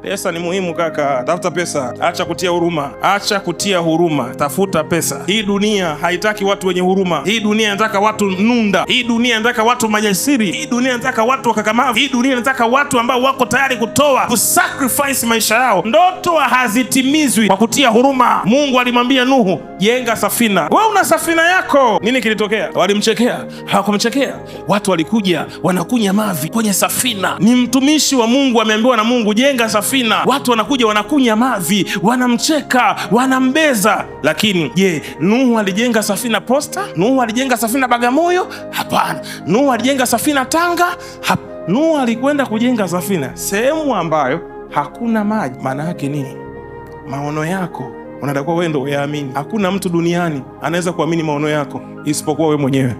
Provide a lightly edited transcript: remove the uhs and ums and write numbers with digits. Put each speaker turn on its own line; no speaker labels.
Pesa ni muhimu kaka, tafuta pesa. Acha kutia huruma, acha kutia huruma, tafuta pesa. Hii dunia haitaki watu wenye huruma. Hii dunia inataka watu nunda. Hii dunia inataka watu majasiri. Hii dunia inataka watu wakakamavu. Hii dunia inataka watu ambao wako tayari kutoa, kusacrifice maisha yao. Ndoto hazitimizwi kwa kutia huruma. Mungu alimwambia Nuhu, jenga safina. Wewe una safina yako. Nini kilitokea? Walimchekea? Hawakumchekea. Watu walikuja wanakunya mavi kwenye safina. Ni mtumishi wa Mungu ameambiwa na Mungu, jenga safina. Watu wanakuja wanakunya mavi, wanamcheka, wanambeza. Lakini je, Nuhu alijenga safina Posta? Nuhu alijenga safina Bagamoyo? Hapana. Nuhu alijenga safina Tanga? Nuhu alikwenda kujenga safina sehemu ambayo hakuna maji. Maana yake nini? Maono yako unatakiwa wewe ndio uyaamini. Hakuna mtu duniani anaweza kuamini maono yako isipokuwa wewe mwenyewe.